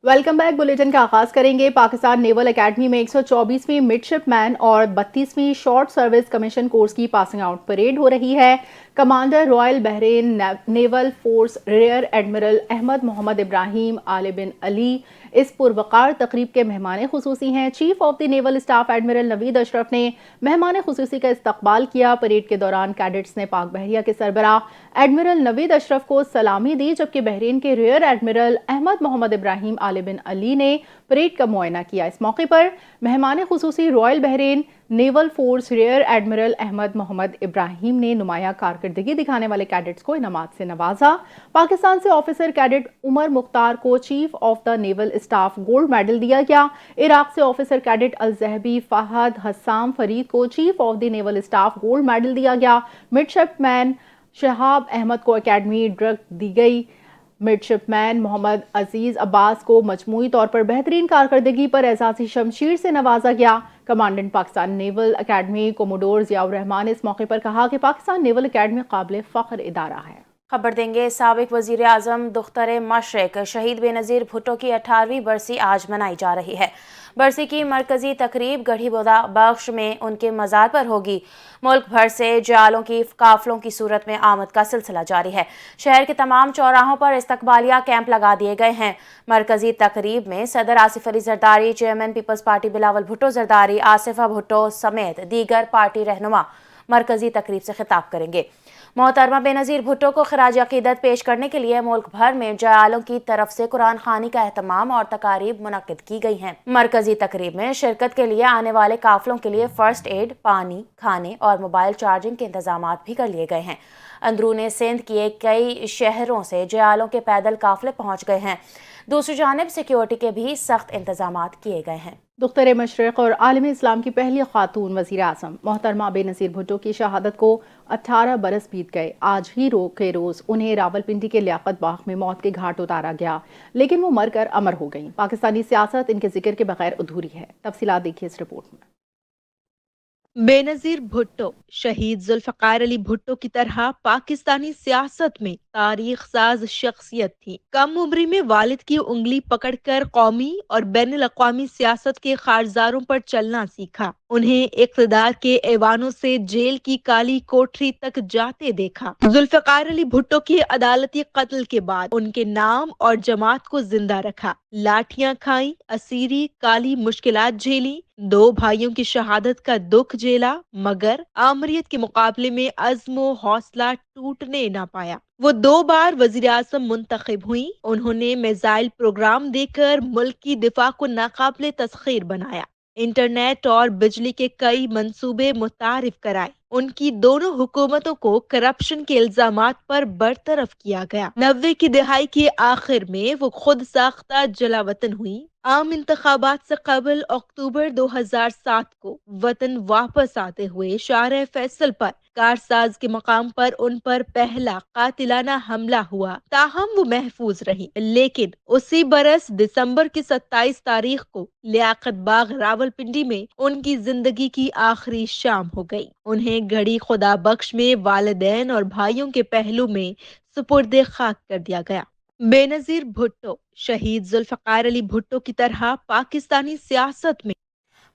Welcome back. Bulletin का आगाज करेंगे। पाकिस्तान नेवल एकेडमी में 124वीं मिडशिपमैन और 32वीं शॉर्ट सर्विस कमीशन कोर्स की पासिंग आउट परेड हो रही है। Commander royal Bahrain naval force rear admiral Ahmed Mohammed Ibrahim Al bin Ali इस पुरवकार तकरीब के मेहमान खुसूसी हैं। Chief of the naval staff admiral Naveed Ashraf ने मेहमान खुसूसी का इस्तकबाल किया। परेड के दौरान कैडेट्स ने पाक बहरिया के सरबराह एडमिरल नवीद अशरफ को सलामी दी, जबकि बहरीन के rear admiral Ahmed Mohammed Ibrahim Al bin Ali ने परेड का मुआयना किया। इस मौके पर मेहमान खुसूसी royal Bahrain naval force rear admiral Ahmed Mohammed Ibrahim ने नुमाया कारकर्दगी दिखाने वाले कैडेट्स को इनामात से नवाजा। पाकिस्तान से ऑफिसर कैडेट उमर मुख्तार को chief of the naval staff gold medal दिया गया। इराक से ऑफिसर कैडेट अल-ज़हबी फहद हस्साम फरीद को chief of the naval staff gold medal दिया गया। मिडशिपमैन शहाब अहमद को एकेडमी ड्रग दी गई। मिडशिपमैन मोहम्मद अजीज अब्बास को मजमूई तौर पर बेहतरीन कारकर्दगी पर एजाज़ी शमशीर से नवाजा गया। Commandant Pakistan naval academy commodore Ziaur Rahman इस मौके पर कहा कि पाकिस्तान नेवल एकेडमी काबिल फ़ख्र इदारा है। खबर देंगे। साबिक वज़ीर आज़म दुख्तर मशरिक शहीद बेनज़ीर भुट्टो की 18वीं बरसी आज मनाई जा रही है। बरसी की मरकजी तकरीब गढ़ी बख्श में उनके मज़ार पर होगी। मुल्क भर से जालों की काफलों की सूरत में आमद का सिलसिला जारी है। शहर के तमाम चौराहों पर इस्तकबालिया कैंप लगा दिए गए हैं। मरकजी तकरीब में सदर आसिफ अली जरदारी, चेयरमैन पीपल्स पार्टी बिलावल भुट्टो जरदारी, आसिफा भुट्टो समेत दीगर पार्टी रहनुमा मरकजी तकरीब से खिताब करेंगे। मोहतरमा बेनज़ीर भुट्टो को खराज अकीदत पेश करने के लिए मुल्क भर में जयालों की तरफ से कुरान खानी का एहतमाम और तकारीब मुनक्किद की गई हैं। मरकजी तकरीब में शिरकत के लिए आने वाले काफिलों के लिए फर्स्ट एड, पानी, खाने और मोबाइल चार्जिंग के इंतजाम भी कर लिए गए हैं। अंदरूने सिंध के कई शहरों से जयालों के पैदल काफिले पहुँच गए हैं। दूसरी जानिब सिक्योरिटी के भी सख्त इंतजाम किए गए हैं। दुख्तर मशरिक और आलम इस्लाम की पहली खातून वज़ीर आज़म मोहतरमा बेनज़ीर भुट्टो की शहादत को 18 बरस बीत गए। आज ही के रोज़ उन्हें रावलपिंडी के लियाकत बाग में मौत के घाट उतारा गया, लेकिन वो मरकर अमर हो गईं। पाकिस्तानी सियासत इनके जिक्र के बगैर अधूरी है। तफसीलात देखिए इस रिपोर्ट में। बेनज़ीर भुट्टो शहीद जुल्फ़िकार अली भुट्टो की तरह पाकिस्तानी सियासत में तारीख साज शख्सियत थी। कम उम्री में वालिद की उंगली पकड़कर कौमी और बैनुल अक़वामी सियासत के खारजारों पर चलना सीखा। उन्हें इक़्तिदार के ऐवानों से जेल की काली कोठरी तक जाते देखा। जुल्फ़िकार अली भुट्टो के अदालती कत्ल के बाद उनके नाम और जमात को जिंदा रखा। लाठियां खाई, असीरी काली मुश्किलात झेली, 2 भाइयों की शहादत का दुख झेला, मगर आमरीत के मुकाबले में अज़्म व हौसला टूटने न पाया। वो 2 बार वज़ीर आज़म मुंतखब हुई। उन्होंने मिसाइल प्रोग्राम देकर मुल्क की दिफा को नाकाबिले तस्खीर बनाया। इंटरनेट और बिजली के कई मंसूबे मुतारिफ कराए। उनकी दोनों हुकूमतों को करप्शन के इल्जामात पर बरतरफ किया गया। 90 की दहाई के आखिर में वो खुद साख्ता जलावतन हुई। आम इंतखाबात से कबल अक्टूबर 2007 को वतन वापस आते हुए शार फैसल पर कारसाज के मकाम पर उन पर पहला कातिलाना हमला हुआ। ताहम वो महफूज रही, लेकिन उसी बरस दिसंबर की 27 तारीख को लियाकत बाग रावलपिंडी में उनकी जिंदगी की आखिरी शाम हो गई। उन्हें घड़ी खुदा बख्श में वालिदैन और भाइयों के पहलू में सुपुर्दे खाक कर दिया गया। बेनज़ीर भुट्टो शहीद जुल्फ़िकार अली भुट्टो की तरह पाकिस्तानी सियासत में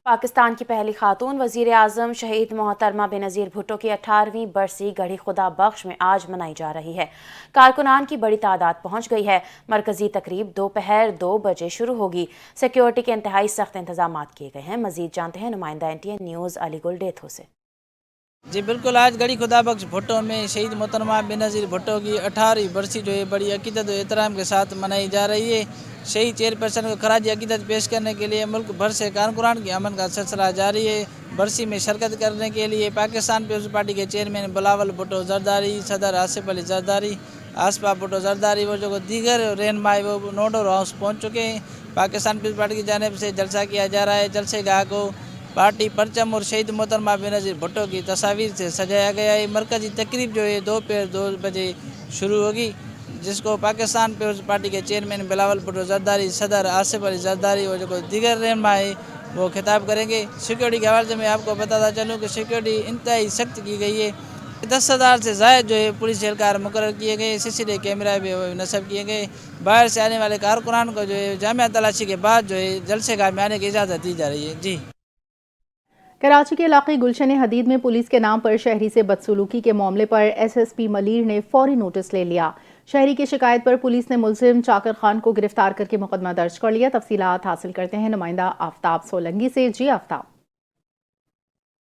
पाकिस्तान की पहली खातून वज़ीर आज़म शहीद मोहतरमा बेनज़ीर भुट्टो की 18वीं बरसी गढ़ी खुदा बख्श में आज मनाई जा रही है। कारकुनान की बड़ी तादाद पहुंच गई है। मरकजी तकरीब दोपहर 2 बजे शुरू होगी। सिक्योरिटी के इंतहाई सख्त इंतजाम किए गए हैं। मजीद जानते हैं नुमाइंदा NTN न्यूज़ अलीगुल डेथो से। जी बिल्कुल, आज गढ़ी खुदा बख्श भुट्टो में शहीद मोहतरमा बेनज़ीर भुट्टो की 18वीं बरसी जो है बड़ी अकीदत और एहतराम के साथ मनाई जा रही है। शहीद चेयरपर्सन को खराज अकीदत पेश करने के लिए मुल्क भर से कारकुनान की अमन का सिलसिला जारी है। बरसी में शिरकत करने के लिए पाकिस्तान पीपल्स पार्टी के चेयरमैन बिलावल भुट्टो जरदारी, सदर आसिफ अली जरदारी, आसफा भुट्टो जरदारी वो जो दीगर रहनुमाई वो नोडर हाउस पहुँच चुके हैं। पाकिस्तान पीपल्स पार्टी की जानिब से जलसा किया जा रहा है। जलसे गाह को पार्टी परचम और शहीद मोहतरमा बेनज़ीर भुट्टो की तस्वीर से सजाया गया है। मरकजी तकरीब जो है दोपहर 2 बजे शुरू होगी, जिसको पाकिस्तान पीपल्स पार्टी के चेयरमैन बिलावल भुट्टो जरदारी, सदर आसिफ अली जरदारी और जो दीगर रहनुमा है वो खिताब करेंगे। सिक्योरिटी के हवाले से मैं आपको बताता चलूँ कि सिक्योरिटी इंतहाई सख्त की गई है। 10,000 سے زائد جو ہے پولیس اہلکار مقرر کیے گئے، CCTV کیمرہ بھی نصب کیے گئے، باہر سے آنے والے کارکنان کو جو ہے جامعہ تلاشی کے بعد جو ہے جلسے گاہ میں آنے کی اجازت دی جا رہی ہے۔ جی کراچی کے علاقے گلشن حدید میں پولیس کے نام پر شہری سے بدسلوکی کے معاملے پر SSP ملیر نے فوری نوٹس لے لیا۔ شہری کی شکایت پر پولیس نے ملزم چاکر خان کو گرفتار کر کے مقدمہ درج کر لیا۔ تفصیلات حاصل کرتے ہیں نمائندہ آفتاب سولنگی سے۔ جی آفتاب۔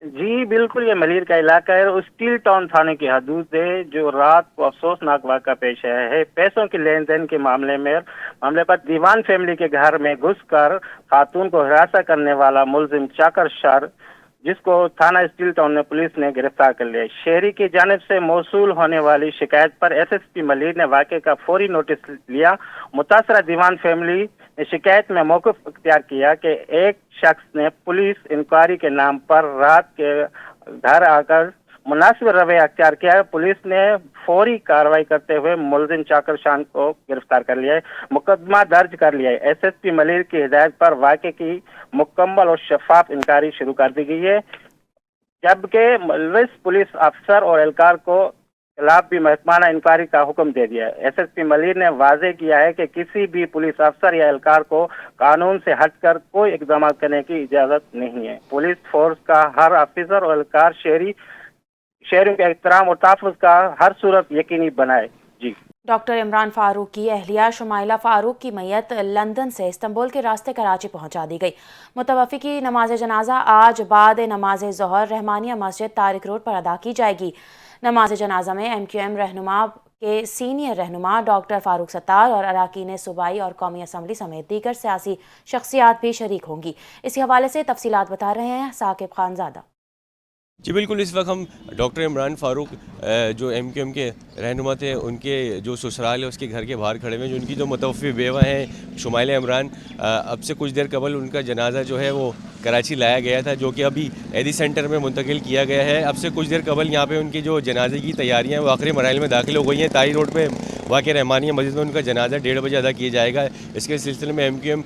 جی بالکل، یہ ملیر کا علاقہ ہے، اسٹیل ٹاؤن تھانے کی حدود ہے، جو رات کو افسوسناک واقعہ پیش آیا ہے۔ پیسوں کی لین دین کے معاملے پر دیوان فیملی کے گھر میں گھس کر خاتون کو ہراساں کرنے والا ملزم چاکر شار، جس کو تھانہ اسٹیل ٹاؤن میں پولیس نے گرفتار کر لیا۔ شہری کی جانب سے موصول ہونے والی شکایت پر SSP ملیر نے واقعے کا فوری نوٹس لیا۔ متاثرہ دیوان فیملی نے شکایت میں موقف اختیار کیا کہ ایک شخص نے پولیس انکوائری کے نام پر رات کے گھر آ کر مناسب رویہ اختیار کیا ہے۔ پولیس نے فوری کارروائی کرتے ہوئے ملزم چاکر شان کو گرفتار کر لیا ہے، مقدمہ درج کر لیا ہے۔ SSP ملیر کی ہدایت پر واقعے کی مکمل اور شفاف انکوائری شروع کر دی گئی ہے، جبکہ ملوث پولیس افسر اور اہلکار کو خلاف بھی محکمانہ انکوائری کا حکم دے دیا ہے۔ SSP ملیر نے واضح کیا ہے کہ کسی بھی پولیس افسر یا اہلکار کو قانون سے ہٹ کر کوئی اقدامات کرنے کی اجازت نہیں ہے۔ پولیس فورس کا ہر افسر اور اہلکار شہریوں کے احترام اور تحفظ کا ہر صورت یقینی بنائے۔ جی ڈاکٹر عمران فاروق کی اہلیہ شمائلہ فاروق کی میت لندن سے استنبول کے راستے کراچی پہنچا دی گئی۔ متوفی کی نماز جنازہ آج بعد نماز ظہر رحمانیہ مسجد طارق روڈ پر ادا کی جائے گی۔ نماز جنازہ میں MQM رہنما کے سینئر رہنما ڈاکٹر فاروق ستار اور اراکین صوبائی اور قومی اسمبلی سمیت دیگر سیاسی شخصیات بھی شریک ہوں گی۔ اسی حوالے سے تفصیلات بتا رہے ہیں ثاقب خان زادہ۔ جی بالکل، اس وقت ہم ڈاکٹر عمران فاروق جو MQM کے رہنما تھے، ان کے جو سسرال ہے اس کے گھر کے باہر کھڑے ہوئے ہیں، جو ان کی جو متوفی بیوہ ہیں شمائلہ عمران، اب سے کچھ دیر قبل ان کا جنازہ جو ہے وہ کراچی لایا گیا تھا، جو کہ ابھی ایدی سینٹر میں منتقل کیا گیا ہے۔ اب سے کچھ دیر قبل یہاں پہ ان کی جو جنازے کی تیاریاں وہ آخری مراحل میں داخل ہو گئی ہیں۔ تائی روڈ پہ واقع رحمانیہ مسجد میں ان کا جنازہ 1:30 بجے ادا کیا جائے گا۔ اس کے سلسلے میں MQM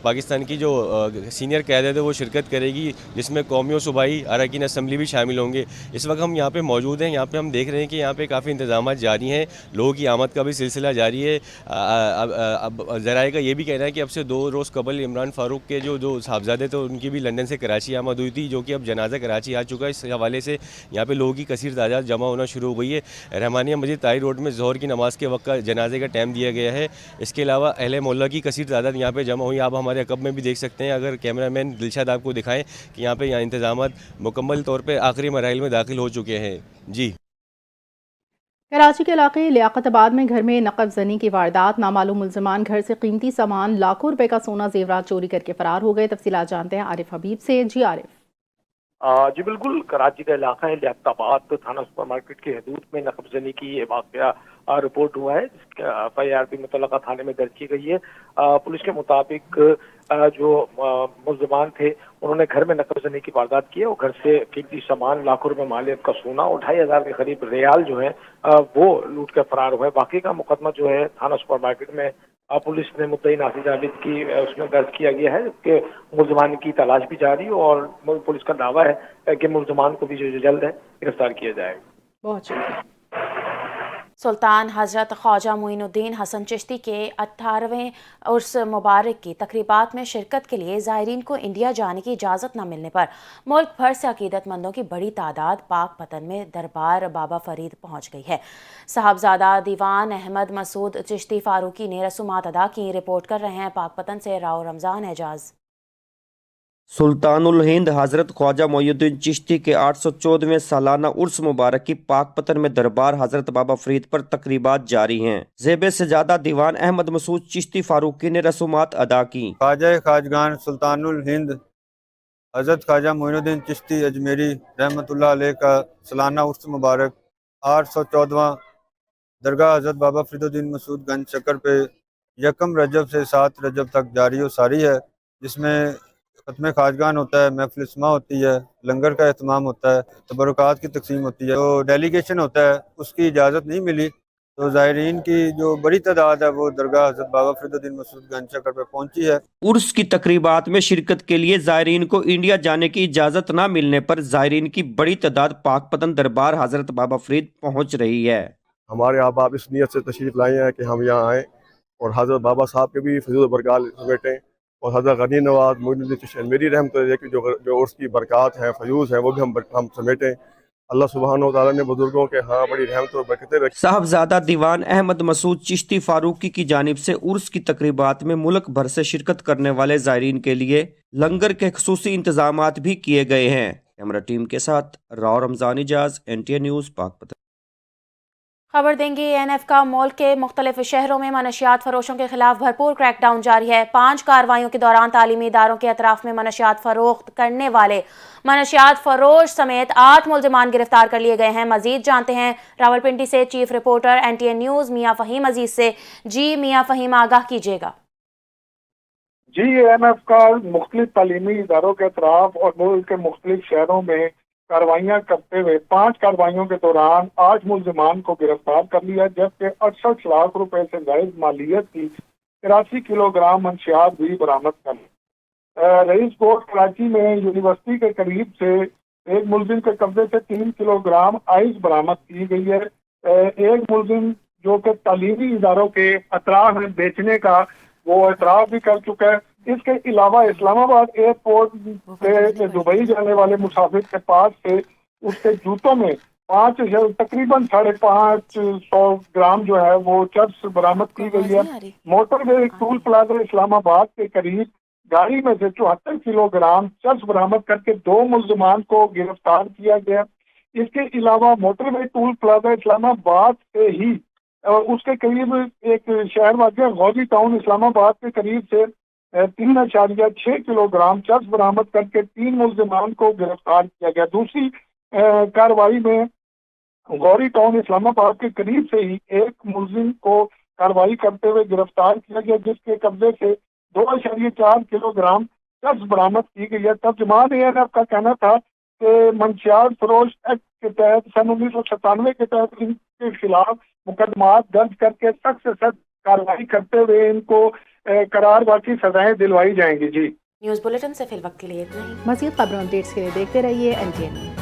پاکستان کی جو سینئر قیادت ہے وہ شرکت کرے گی، جس میں قومی و صوبائی اراکین اسمبلی بھی شامل ہوں گے۔ اس وقت ہم یہاں پہ موجود ہیں، یہاں پہ ہم دیکھ رہے ہیں کہ یہاں پہ کافی انتظامات جاری ہیں، لوگوں کی آمد کا بھی سلسلہ جاری ہے۔ اب ذرائع کا یہ بھی کہنا ہے کہ اب سے 2 روز قبل عمران فاروق کے جو صاحبزادے تھے ان کی بھی لندن سے کراچی آمد ہوئی تھی، جو کہ اب جنازہ کراچی آ چکا ہے۔ اس حوالے سے یہاں پہ لوگوں کی کثیر تعداد جمع ہونا شروع ہو گئی ہے۔ رحمانیہ مسجد طاہر روڈ میں ظہر کی نماز کے وقت کا جنازے کا ٹائم دیا گیا ہے۔ اس کے علاوہ اہل محلہ کی کثیر تعداد یہاں پہ جمع ہوئی، آپ ہمارے عقب میں بھی دیکھ سکتے ہیں، اگر کیمرہ مین دلشاد آپ کو دکھائیں کہ یہاں پہ انتظامات مکمل طور پہ آخری مراحل میں داخل ہو چکے ہیں۔ جی کراچی کے علاقے لیاقت آباد میں گھر میں نقب زنی کی واردات، نامعلوم ملزمان گھر سے قیمتی سامان لاکھوں روپے کا سونا زیورات چوری کر کے فرار ہو گئے۔ تفصیلات جانتے ہیں عارف حبیب سے۔ جی عارف۔ جی بالکل، کراچی کا علاقہ ہے لیاقت آباد تھانہ سپر مارکیٹ کی حدود میں نقب زنی کی یہ واقعہ رپورٹ ہوا ہے، جس کا FIR بھی متعلقہ تھانے میں درج کی گئی ہے۔ پولیس کے مطابق جو ملزمان تھے انہوں نے گھر میں نقب زنی کی واردات کی ہے اور گھر سے قیمتی سامان لاکھوں روپے مالیت کا سونا اور 2,500 کے قریب ریال جو ہے وہ لوٹ کر فرار ہوئے۔ باقی کا مقدمہ جو ہے تھانہ سپر مارکیٹ میں پولیس نے مدعی ناصر جاوید کی اس میں درج کیا گیا ہے، جبکہ ملزمان کی تلاش بھی جاری اور پولیس کا دعویٰ ہے کہ ملزمان کو بھی جو جلد ہے گرفتار کیا جائے گا۔ بہت شکریہ۔ سلطان حضرت خواجہ معین الدین حسن چشتی کے 18ویں عرس مبارک کی تقریبات میں شرکت کے لیے زائرین کو انڈیا جانے کی اجازت نہ ملنے پر ملک بھر سے عقیدت مندوں کی بڑی تعداد پاک پتن میں دربار بابا فرید پہنچ گئی ہے۔ صاحبزادہ دیوان احمد مسعود چشتی فاروقی نے رسومات ادا کی۔ رپورٹ کر رہے ہیں پاک پتن سے راؤ رمضان اعجاز۔ سلطان الہند حضرت خواجہ معین الدین چشتی کے 814ویں سالانہ عرس مبارک کی پاک پتن میں دربار حضرت بابا فرید پر تقریبات جاری ہیں۔ زیب سجادہ دیوان احمد مسعود چشتی فاروقی نے رسومات ادا کی۔ خواجہ خواجگان سلطان الہند حضرت خواجہ معین الدین چشتی اجمیری رحمۃ اللہ علیہ کا سالانہ عرس مبارک 814واں درگاہ حضرت بابا فرید الدین مسعود گنج چکر پہ 1 رجب سے 7 رجب تک جاری و ساری ہے، جس میں ختم خواجگان ہوتا ہے، محفل اسماء ہوتی ہے، لنگر کا اہتمام ہوتا ہے، تبرکات کی تقسیم ہوتی ہے۔ تو ڈیلیگیشن ہوتا ہے، اس کی اجازت نہیں ملی तो ज़ायरीन की जो बड़ी तादाद है वो दरगाह हज़रत बाबा फरीदुद्दीन मसूद गंज चक्कर पे पहुंची है। उर्स की तकरीबात में शिरकत के लिए ज़ायरीन को इंडिया जाने की इजाज़त न मिलने पर ज़ायरीन की बड़ी तादाद पाकपतन दरबार हज़रत बाबा फरीद पहुंच रही है। हमारे अहबाब इस नीयत से तशरीफ़ लाए हैं कि हम यहाँ आएँ और हज़रत बाबा साहब के भी फज़ूल बरक़ात समेटें और हज़रत गनी नवाज़ मोइनुद्दीन चिश्ती अजमेरी रहमतुल्लाह की जो उर्स की बरक़ात हैं, फ़यूज़ हैं, वो भी हम समेटें। अल्लाह सुब्हानहू व तआला ने बुजुर्गों के हाँ बड़ी रहमत और बरकतें रखी। साहबजादा दीवान अहमद मसूद चिश्ती फारूकी की जानिब से उर्स की तकरीबात में मुल्क भर से शिरकत करने वाले ज़ायरीन के लिए लंगर के खुसूसी इंतजामात भी किए गए हैं। कैमरा टीम के साथ राव रमज़ान इजाज़, NTA न्यूज़, पाकपतन। खबर देंगे NF का मुल्क के मुख्तलिफ शहरों में मनशियात फरोशों के खिलाफ भरपूर क्रैकडाउन जारी है। 5 कार्रवाइयों के दौरान तालीमी इदारों के अतराफ में मनशियात फरोख्त करने वाले मनशियात फरोश समेत 8 मुल्जिमान गिरफ्तार कर लिए गए हैं। मजीद जानते हैं रावलपिंडी से चीफ रिपोर्टर NTA न्यूज़ मियाँ फ़हीम अजीज से। जी मियाँ फ़हीम, आगाह कीजिएगा। जी, NF का मुख्तलिफ तालीमी इदारों के अतराफ और मुल्क के मुख्तलिफ शहरों में कार्रवाइयाँ करते हुए 5 कार्रवाइयों के दौरान 8 मुल्जिमान को गिरफ्तार कर लिया, जबकि 68 लाख रुपए से जायद मालियत की 83 किलोग्राम मंशियात भी बरामद कर ली। रईस कोट कराची में यूनिवर्सिटी के करीब से एक मुलजिम के कब्जे से 3 किलोग्राम आइस बरामद की गई है। एक मुलजिम जो कि तालीमी इदारों के अतराफ में बेचने का वो एतराफ़ भी कर चुका है। इसके अलावा इस्लामाबाद एयरपोर्ट से दुबई जाने वाले मुसाफिर के पास से उसके जूतों में तकरीबन 550 ग्राम जो है वो चर्स बरामद की गई है। मोटरवे टूल प्लाजा इस्लामाबाद के करीब गाड़ी में से 74 किलोग्राम चर्स बरामद करके 2 मुल्जिमान को गिरफ्तार किया गया। इसके अलावा मोटरवे टूल प्लाजा इस्लामाबाद से ही उसके करीब एक शहर वाक़या गौरी टाउन इस्लामाबाद के करीब से 3.6 किलोग्राम चर्स बरामद करके 3 मुल्जिमान को गिरफ्तार किया गया। दूसरी कार्रवाई में गौरी टाउन इस्लामाबाद के करीब से ही एक मुल्जिम को कार्रवाई करते हुए गिरफ्तार किया गया, जिसके कब्जे से 2.4 किलोग्राम चर्स बरामद की गई है। तर्जुमान ANF का कहना था कि मंशियात फरोश एक्ट के तहत सन 1997 के तहत इनके खिलाफ मुकदमात दर्ज करके सख्त से सख्त कार्रवाई करते हुए इनको करार बाकी सजाएं दिलवाई जाएंगी। जी, न्यूज़ बुलेटिन से फिल वक्त के लिए इतना ही। मज़ीद खबरों अपडेट्स के लिए देखते रहिए NTA न्यूज़।